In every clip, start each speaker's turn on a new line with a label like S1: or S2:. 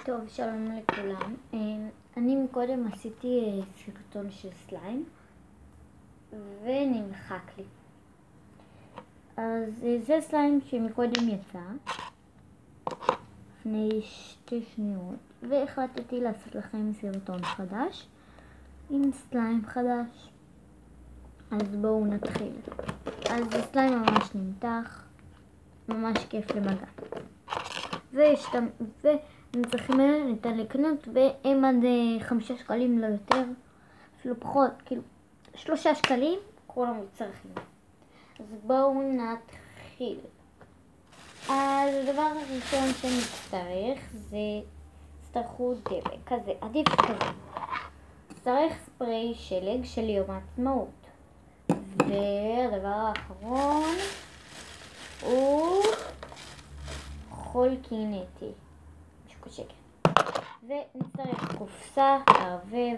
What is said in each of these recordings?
S1: טוב, שלום לכולם. אני מקודם עשיתי סרטון של סליים ונמחק לי. אז זה סליים שמקודם יצא לפני 2 שניות, והחלטתי לעשות לכם סרטון חדש עם סליים חדש. אז בואו נתחיל. אז זה סליים ממש נמתח, ממש כיף למגע. והמצרכים האלה ניתן לקנות והם עד 5 שקלים, לא יותר, אפילו פחות, כאילו 3 שקלים כל המצרכים. אז בואו נתחיל. אז הדבר הראשון שנצטרך תצטרכו דבק כזה, עדיף כזה. צריך ספרי שלג של יום העצמאות. והדבר האחרון הוא חול קינטי, משהו שקל. ונצטרך קופסה לערבב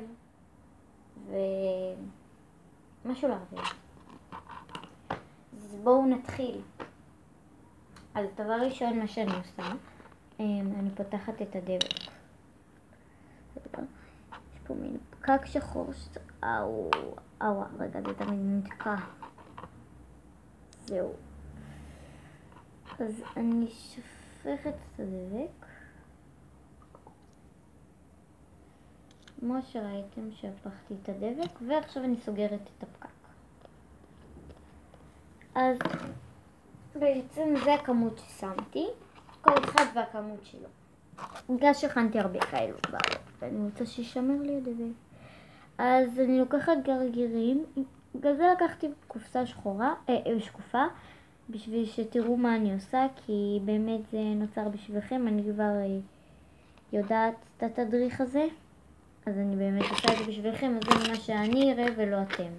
S1: ומשהו לערבב. אז בואו נתחיל. אז דבר ראשון מה שאני עושה, אני פותחת את הדבק. יש פה מין פקק שחור, רגע, זה תמיד נתקע. זהו. אז אני שופכת את הדבק. כמו שראיתם שהפכתי את הדבק, ועכשיו אני סוגרת את הפקק. אז בעצם זה הכמות ששמתי, כל אחד והכמות שלו. בגלל שהכנתי הרבה כאלו ואני רוצה שישמר לי הדבק. אז אני לוקחת גרגירים, בגלל זה לקחתי קופסה שקופה, בשביל שתראו מה אני עושה, כי באמת זה נוצר בשבילכם, אני כבר יודעת את התדריך הזה, אז אני באמת עושה את זה בשבילכם, אז זה מה שאני אראה ולא אתם.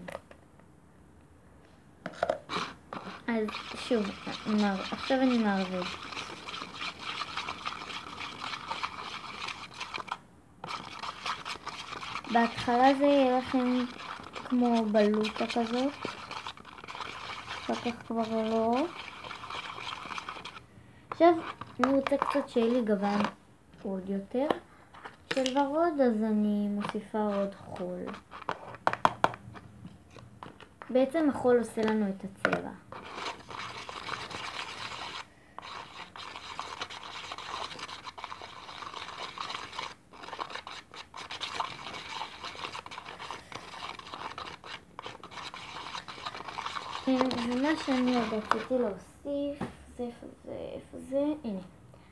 S1: אז שוב, עכשיו אני מערבב. בהתחלה זה יהיה לכם כמו בלוטה כזאת, אחר כך כבר לא. עכשיו אני רוצה קצת שיהיה לי גוון עוד יותר של ורוד, אז אני מוסיפה עוד חול. בעצם החול עושה לנו את הצבע. ומה שאני עוד רציתי להוסיף, איפה זה? הנה.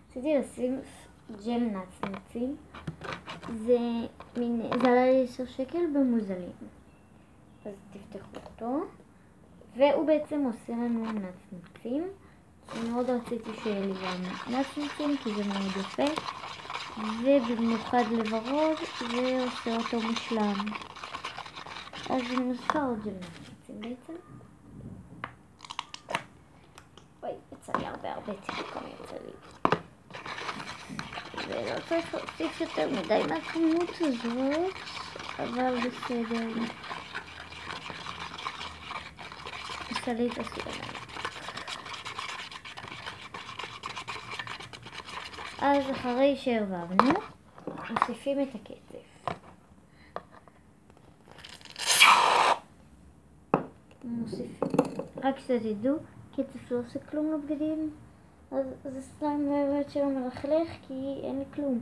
S1: רציתי להוסיף ג'ל נצנצים. זה עלה לי 10 שקל במוזלים. אז תפתחו אותו. והוא בעצם עושה לנו נצנצים. מאוד רציתי שיהיה לי גם נצנצים, כי זה מאוד יפה. ובמיוחד לוורוד, זה עושה אותו מושלם. אז אני מוסיפה עוד ג'ל נצנצים בעצם. יצא לי הרבה, תראו כמה יצא לי. ולא צריך להוסיף יותר מדי מהכמות הזאת, אבל בסדר. עושה לי את הסליים. אז אחרי שהרבבנו, מוסיפים את הקצף. רק שתדעו, קצף לא עושה כלום לבגדים, אז זה סליים באמת שלא מלכלך, כי אין לי כלום.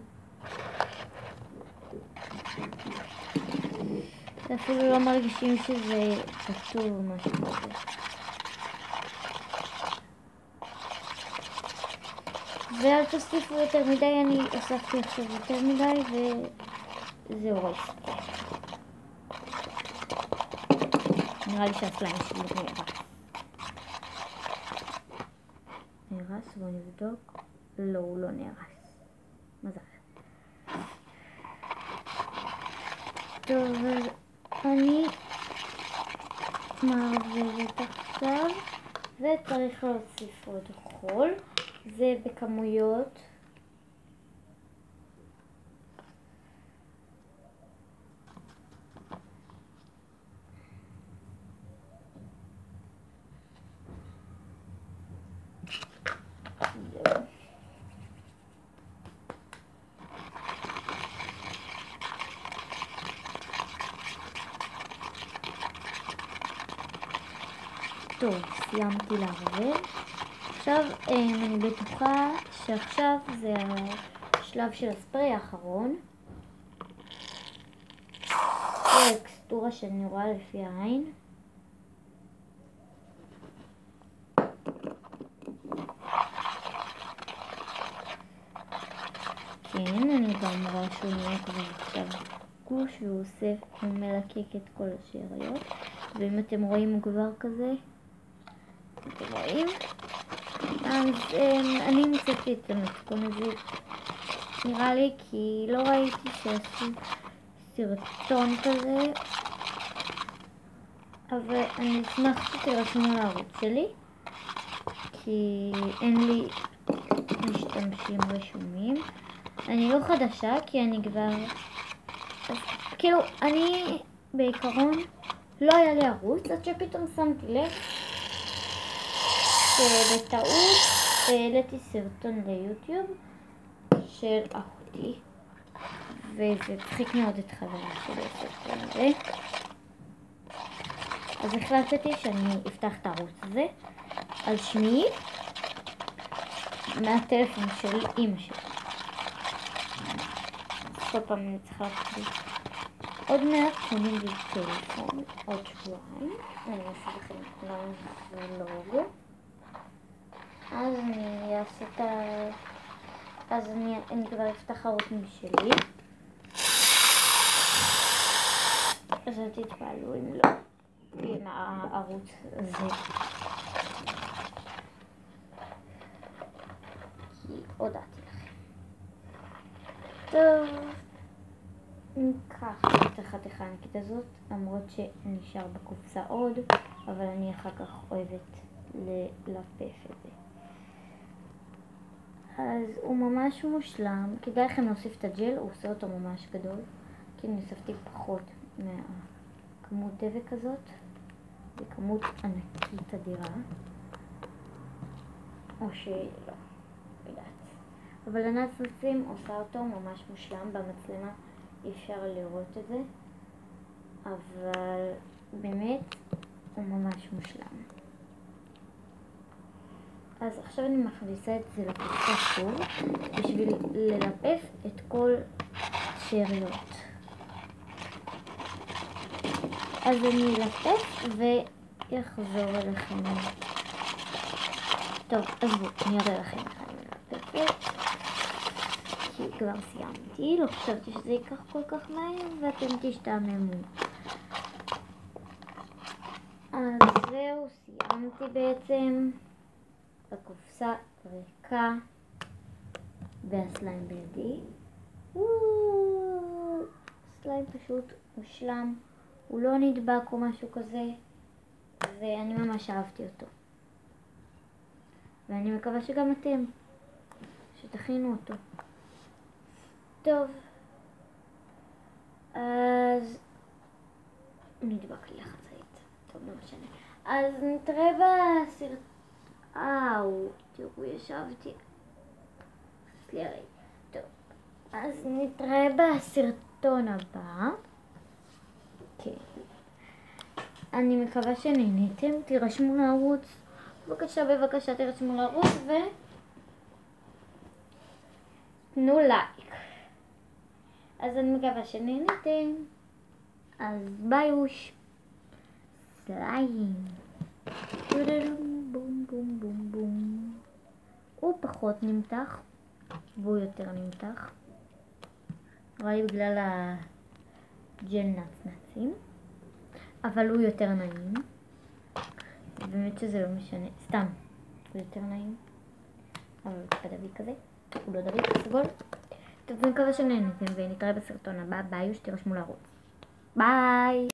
S1: אפילו לא מרגישים שזה כתוב או משהו כזה. ואל תוסיפו יותר מדי, אני הוספתי עכשיו יותר מדי וזה הורס. נראה לי שהסליים שלי נהרס, בואו נבדוק. לא, הוא לא נהרס. מזל. טוב, אני מערבבת עכשיו, וצריך להוסיף עוד חול. זה בכמויות. טוב, סיימתי לערבב. עכשיו אני בטוחה שעכשיו זה השלב של הספרי האחרון. זה האקסטורה שאני רואה לפי העין. כן, אני גם רואה שהוא נהיה כבר עכשיו גוש, והוא מלקק את כל השאריות. ואם אתם רואים הוא כבר כזה, אתם רואים? אז אני מצאתי את המתכון הזה, נראה לי, כי לא ראיתי שעשו סרטון כזה, אבל אני אשמח שתירשמו לערוץ שלי, כי אין לי משתמשים רשומים. אני לא חדשה, כי אני כבר... כאילו, אני בעיקרון לא היה לי ערוץ, עד שפתאום שמתי לב שבטעות העליתי סרטון ליוטיוב של אחותי, וזה צחיק מאוד את חברה שלי הסרטון הזה. אז החלטתי שאני אפתח את הערוץ הזה על שמי מהטלפון של אמא שלי. כל פעם אני צריכה להקליט. עוד מעט קונים לי טלפון, עוד שבועיים. אני אעשה לכם כולם ולוג. אז אני אעשה את ה... אז אני כבר אפתח ערוץ משלי. אז אל תתפעלו אם לא, עם הערוץ הזה. כי הודעתי לכם. טוב. ניקח את החתיכה הענקית הזאת, למרות שנשאר בקופסה עוד, אבל אני אחר כך אוהבת ללפף את זה. אז הוא ממש מושלם, כדאי לכם להוסיף את הג'ל, הוא עושה אותו ממש גדול, כי אני הוספתי פחות מהכמות דבק הזאת, זה כמות ענקית אדירה, או שלא, יודעת. אבל הנצנצים עושה אותו ממש מושלם, במצלמה אי אפשר לראות את זה, אבל באמת הוא ממש מושלם. אז עכשיו אני מכניסה את זה לקופסה שוב, בשביל ללפף את כל השאריות. אז אני אלפף ויחזור אליכם. טוב, אז בואו, אני אראה לכם איך אני מלפפת. כי כבר סיימתי, לא חשבתי שזה ייקח כל כך מהר ואתם תשתעממו. אז זהו, סיימתי בעצם. הקופסה ריקה והסליים בידי. סליים פשוט מושלם, הוא לא נדבק או משהו כזה, ואני ממש אהבתי אותו. ואני מקווה שגם אתם, שתכינו אותו. טוב, אז נדבק לי לחצאית. טוב, לא משנה. אז נתראה בסרט... תראו, ישבתי. סליחה. טוב, אז נתראה בסרטון הבא. כן. אני מקווה שנהניתם. תירשמו לערוץ. בבקשה, תירשמו לערוץ תנו לייק. אז אני מקווה שנהניתם. אז ביוש. סליים. בום בום בום בום. הוא פחות נמתח והוא יותר נמתח. אולי בגלל הג'ל נצנצים. אבל הוא יותר נעים. באמת שזה לא משנה. סתם. הוא יותר נעים. אבל הוא דביק כזה. הוא לא דביק, סגול. טוב, אני מקווה שנהניתם ונתראה בסרטון הבא. ביי, שתירשמו לערוץ. ביי!